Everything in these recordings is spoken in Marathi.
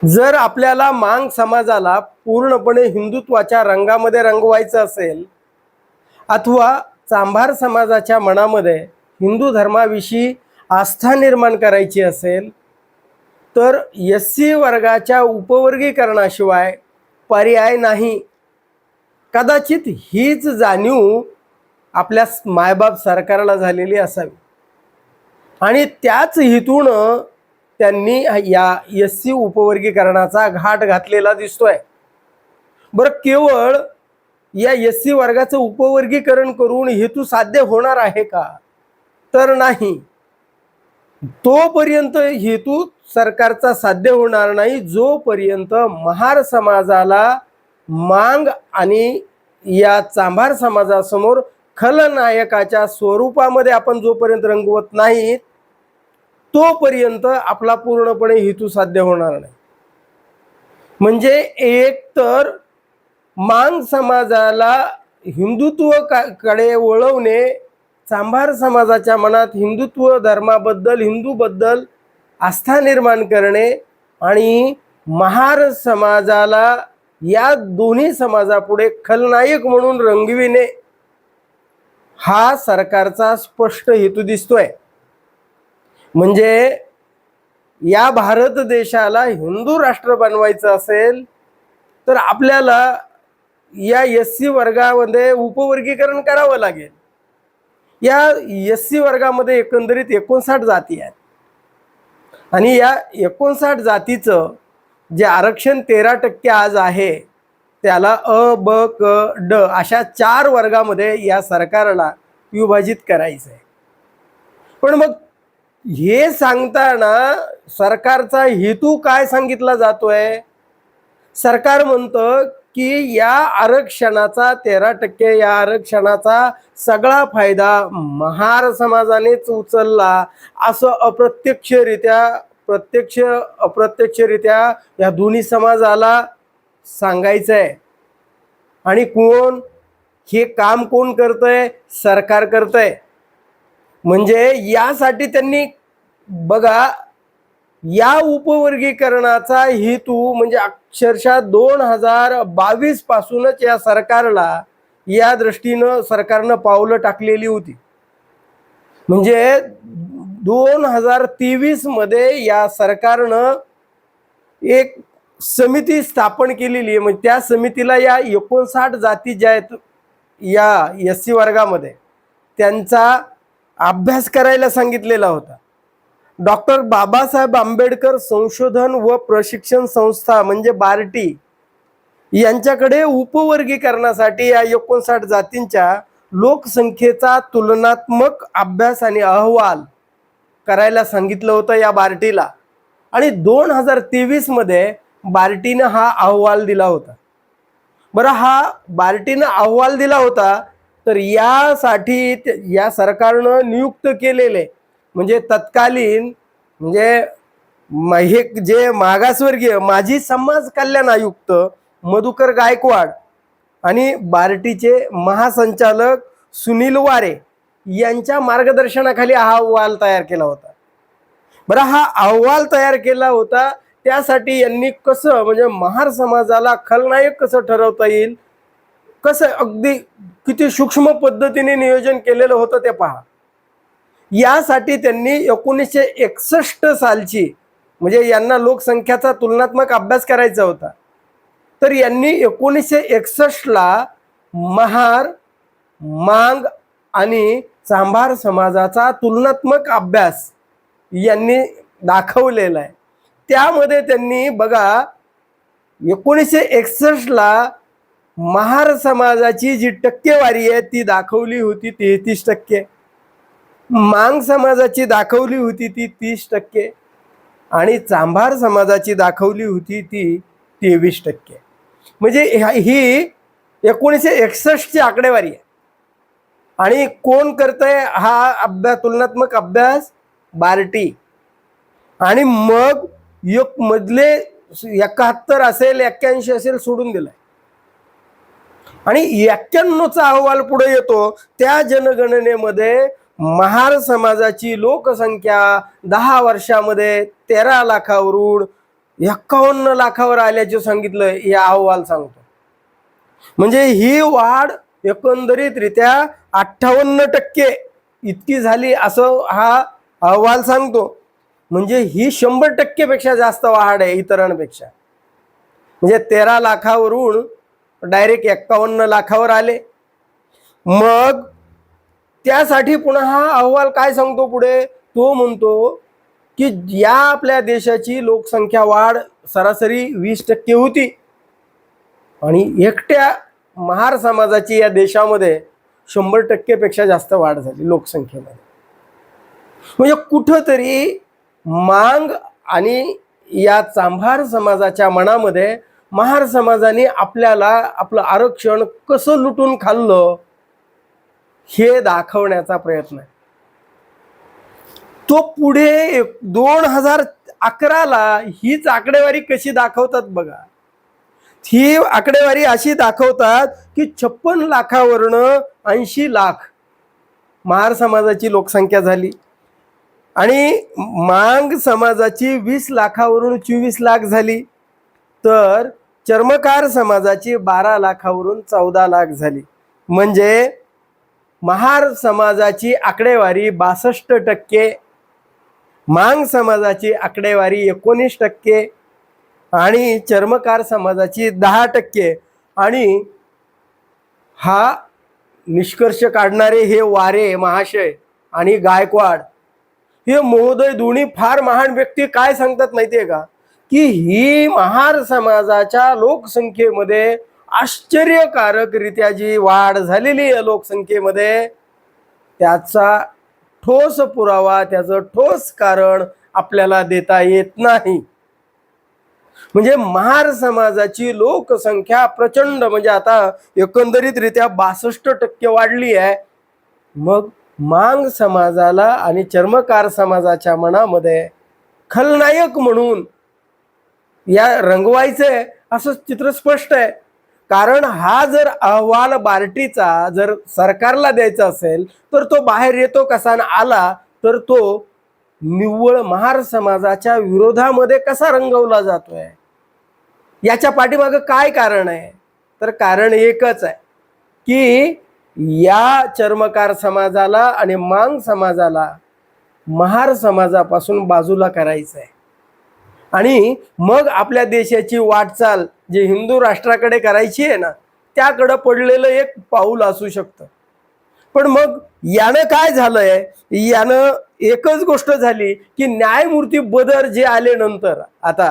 जर आपल्याला मांग समाजाला पूर्णपणे हिंदुत्वाच्या रंगामध्ये रंगवायचं असेल अथवा चांभार समाजाच्या मनामध्ये हिंदू धर्माविषयी आस्था निर्माण करायची असेल तर एससी वर्गाच्या उपवर्गीकरणाशिवाय पर्याय नाही. कदाचित हीच जाणीव आपल्या मायबाप सरकारला झालेली असावी आणि त्याच हेतून त्यांनी या एससी उपवर्गीकरणाचा घाट घातलेला दिसतोय. बरं, केवळ या एससी वर्गाचं उपवर्गीकरण करून हेतू साध्य होणार आहे का? तर नाही. तोपर्यंत हेतू सरकारचा साध्य होणार नाही जोपर्यंत महार समाजाला मांग आणि या चांभार समाजासमोर खलनायकाच्या स्वरूपामध्ये आपण जोपर्यंत रंगवत नाही तोपर्यंत आपला पूर्णपणे हेतू साध्य होणार नाही. म्हणजे एक तर मांग समाजाला हिंदुत्व कडे वळवणे, चांभार समाजाच्या मनात हिंदुत्व धर्माबद्दल हिंदूबद्दल आस्था निर्माण करणे आणि महार समाजाला या दोन्ही समाजापुढे खलनायक म्हणून रंगविणे हा सरकारचा स्पष्ट हेतू दिसतोय. म्हणजे या भारत देशाला हिंदू राष्ट्र बनवायचं असेल तर आपल्याला या एससी वर्गामध्ये उपवर्गीकरण करावं लागेल. या एससी वर्गामध्ये एकंदरीत 59 जाती आहेत आणि या 59 जातीचं जे आरक्षण 13% आज आहे त्याला अ ब क ड अशा 4 वर्गामध्ये या सरकारला विभाजित करायचं आहे. पण मग हे सांगताना सरकारचा हेतू काय सांगितला जातोय? सरकार म्हणतं की या आरक्षणाचा 13% या आरक्षणाचा सगळा फायदा महार समाजानेच उचलला असं प्रत्यक्ष अप्रत्यक्षरित्या या दोन्ही समाजाला सांगायचं आहे. आणि कोण हे काम कोण करतंय? सरकार करतंय. म्हणजे यासाठी त्यांनी बघा या उपवर्गीकरणाचा हेतू म्हणजे अक्षरशः 2022 पासूनच या सरकारला या दृष्टीनं सरकारनं पावलं टाकलेली होती. म्हणजे 2023 मध्ये या सरकारनं एक समिती स्थापन केलेली आहे. म्हणजे त्या समितीला या 59 जाती ज्या आहेत या एससी वर्गामध्ये त्यांचा अभ्यास करायला सांगितलेला होता. डॉक्टर बाबासाहेब आंबेडकर संशोधन व प्रशिक्षण संस्था म्हणजे बार्टी यांच्याकडे उपवर्गीकरणासाठी या 59 जातींच्या लोकसंख्येचा तुलनात्मक अभ्यास आणि अहवाल करायला सांगितलं होतं या बार्टीला. आणि 2023 मध्ये बार्टीनं हा अहवाल दिला होता. बरं, हा बार्टीनं अहवाल दिला होता तर यासाठी या सरकारनं नियुक्त केलेले म्हणजे तत्कालीन म्हणजे हे जे मागासवर्गीय माजी समाज कल्याण आयुक्त मधुकर गायकवाड आणि बार्टीचे महासंचालक सुनील वारे यांच्या मार्गदर्शनाखाली हा अहवाल तयार केला होता. बरं, हा अहवाल तयार केला होता त्यासाठी यांनी कसं म्हणजे महार समाजाला खलनायक कसं ठरवता येईल, कसं अगदी किती सूक्ष्म पद्धतीने नियोजन केलेलं होतं ते पहा. यासाठी त्यांनी 1961 सालची म्हणजे यांना लोकसंख्याचा तुलनात्मक अभ्यास करायचा होता तर यांनी 1961 ला महार, मांग आणि चांभार समाजाचा तुलनात्मक अभ्यास यांनी दाखवलेला आहे. त्यामध्ये त्यांनी बघा 1961 ला महार समाजाची जी टक्केवारी आहे ती दाखवली होती 33%, मांग समाजाची दाखवली होती ती 30% आणि चांभार समाजाची दाखवली होती ती 23%. म्हणजे ही 1961 ची आकडेवारी आहे. आणि कोण करतंय हा अभ्यास, तुलनात्मक अभ्यास? बार्टी. आणि मग एक मधले 71 असेल 81 असेल सोडून दिलाय आणि 91चा अहवाल पुढे येतो. त्या जनगणनेमध्ये महार समाजाची लोकसंख्या 10 वर्षामध्ये 13 लाखावरून 51 लाखावर आल्याचे सांगितलं या अहवाल सांगतो. म्हणजे ही वाढ एकंदरीतरित्या 58% इतकी झाली असं हा अहवाल सांगतो. म्हणजे ही 100% पेक्षा जास्त वाढ आहे इतरांपेक्षा. म्हणजे 13 लाखावरून डायरेक्ट 51 लाखावर आले. मग त्यासाठी पुन्हा हा अहवाल काय सांगतो पुढे, तो म्हणतो की या आपल्या देशाची लोकसंख्या वाढ सरासरी 20% होती आणि एकट्या महार समाजाची या देशामध्ये 100% पेक्षा जास्त वाढ झाली लोकसंख्येमध्ये. म्हणजे कुठंतरी मांग आणि या चांभार समाजाच्या मनामध्ये महार समाजाने आपल्याला आपलं आरक्षण कसं लुटून खाल्लं हे दाखवण्याचा प्रयत्न आहे. तो पुढे 2011ला हीच आकडेवारी कशी दाखवतात बघा. ही आकडेवारी अशी दाखवतात की 56 लाखावरनं 80 लाख महार समाजाची लोकसंख्या झाली आणि मांग समाजाची 20 लाखावरून 24 लाख झाली, तर चर्मकार समाजाची 12 लाखावरून 14 लाख झाली. म्हणजे महार समाजाची आकडेवारी 62%, मांग समाजाची आकडेवारी 19% आणि चर्मकार समाजाची 10%. आणि हा निष्कर्ष काढणारे हे वारे महाशय आणि गायकवाड हे महोदय दोन्ही फार महान व्यक्ती काय सांगतात माहितीये का, की ही महार समाजाच्या लोकसंख्येमध्ये आश्चर्यकारकरित्या जी वाढ झालेली आहे लोकसंख्येमध्ये, त्याचा ठोस पुरावा, त्याचं ठोस कारण आपल्याला देता येत नाही. म्हणजे महार समाजाची लोकसंख्या प्रचंड, म्हणजे आता एकंदरीतरित्या 62% वाढली आहे. मग मांग समाजाला आणि चर्मकार समाजाच्या मनामध्ये खलनायक म्हणून या रंगवायचंय असं चित्र स्पष्ट आहे. कारण हा जर अहवाल बार्टीचा जर सरकारला द्यायचा असेल तर तो बाहेर येतो कसा, आला तर तो निव्वळ महार समाजाच्या विरोधामध्ये कसा रंगवला जातोय, याच्या पाठीमागे काय कारण आहे, तर कारण एकच आहे की या चर्मकार समाजाला आणि मांग समाजाला महार समाजापासून बाजूला करायचं आहे आणि मग आपल्या देशाची वाटचाल जी हिंदू राष्ट्राकडे करायची आहे ना, त्याकडे पडलेलं एक पाऊल असू शकतं. पण मग यानं काय झालंय, यानं एकच गोष्ट झाली की न्यायमूर्ती बदर जे आले नंतर, आता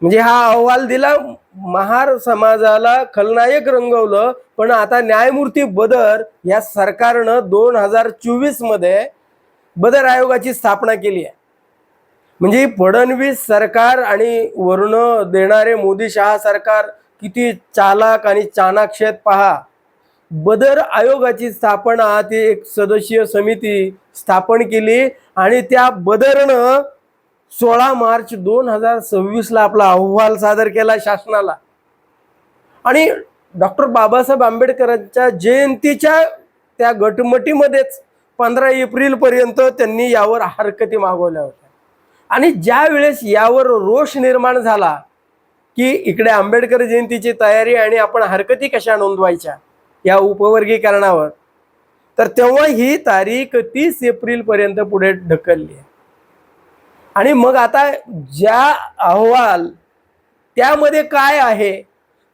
म्हणजे हा अहवाल दिला, महार समाजाला खलनायक रंगवलं, पण आता न्यायमूर्ती बदर या सरकारनं 2024 मध्ये बदर आयोगाची स्थापना केली आहे. म्हणजे फडणवीस सरकार आणि वर्ण देणारे मोदी शहा सरकार किती चालाक आणि चाणाक्ष आहेत पहा. बदर आयोगाची स्थापना, ती एक सदस्यीय समिती स्थापन केली आणि त्या बदरनं 16 मार्च 2026ला आपला अहवाल सादर केला शासनाला. आणि डॉक्टर बाबासाहेब आंबेडकरांच्या जयंतीच्या त्या गटमटीमध्येच 15 एप्रिल पर्यंत त्यांनी यावर हरकती मागवल्या होत्या. आणि ज्या वेळेस यावर रोष निर्माण झाला की इकडे आंबेडकर जयंतीची तयारी आणि आपण हरकती कशा नोंदवायच्या या उपवर्गीकरणावर, तर तेव्हा ही तारीख 30 एप्रिल पर्यंत पुढे ढकलली आहे. आणि मग आता ज्या अहवाल त्यामध्ये काय आहे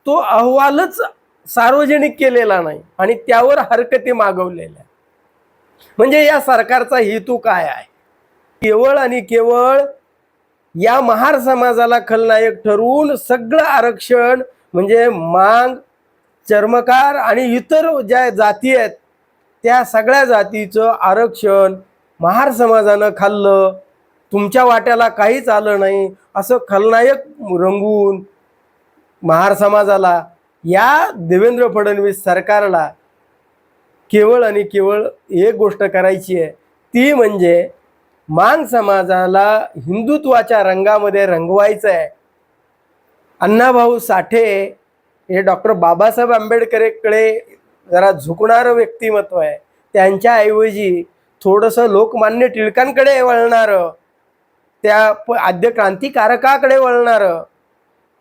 तो अहवालच सार्वजनिक केलेला नाही आणि त्यावर हरकती मागवलेल्या. म्हणजे या सरकारचा हेतू काय आहे, केवळ आणि केवळ या महार समाजाला खलनायक ठरवून सगळं आरक्षण, म्हणजे मांग, चर्मकार आणि इतर ज्या जाती आहेत त्या सगळ्या जातीचं आरक्षण महार समाजानं खाल्लं, तुमच्या वाट्याला काहीच आलं नाही असं खलनायक रंगवून महार समाजाला, या देवेंद्र फडणवीस सरकारला केवळ आणि केवळ एक गोष्ट करायची आहे, ती म्हणजे मांग समाजाला हिंदुत्वाच्या रंगामध्ये रंगवायचं आहे. अण्णाभाऊ साठे हे डॉक्टर बाबासाहेब आंबेडकरकडे जरा झुकणारं व्यक्तिमत्व आहे, त्यांच्याऐवजी थोडंसं लोकमान्य टिळकांकडे वळणारं त्या आद्य क्रांतिकारकाकडे वळणारं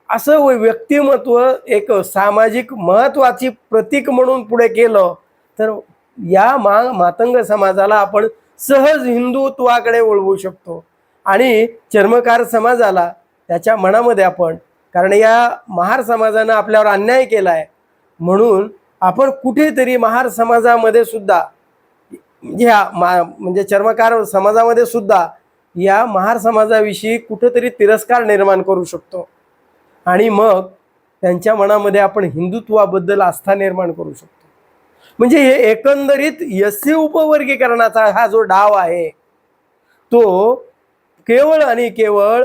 असं व्यक्तिमत्व एक सामाजिक महत्वाची प्रतीक म्हणून पुढे केलं तर या मातंग समाजाला आपण सहज हिंदुत्वाकडे वळवू शकतो. आणि चर्मकार समाजाला त्याच्या मनामध्ये आपण, कारण या महार समाजानं आपल्यावर अन्याय केला आहे म्हणून आपण कुठेतरी महार समाजामध्ये सुद्धा म्हणजे चर्मकार समाजामध्ये सुद्धा या महार समाजाविषयी कुठेतरी तिरस्कार निर्माण करू शकतो आणि मग त्यांच्या मनामध्ये आपण हिंदुत्वाबद्दल आस्था निर्माण करू शकतो. म्हणजे हे एकंदरीत एससी उपवर्गीकरणाचा हा जो डाव आहे तो केवळ आणि केवळ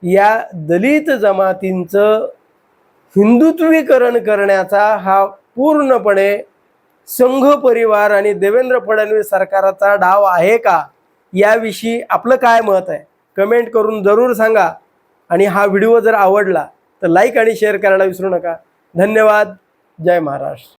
या दलित जमातींचं हिंदुत्वीकरण करण्याचा हा पूर्णपणे संघ परिवार आणि देवेंद्र फडणवीस सरकारचा डाव आहे का, याविषयी आपलं काय मत आहे कमेंट करून जरूर सांगा. आणि हा व्हिडिओ जर आवडला तर लाईक आणि शेअर करायला विसरू नका. धन्यवाद. जय महाराष्ट्र.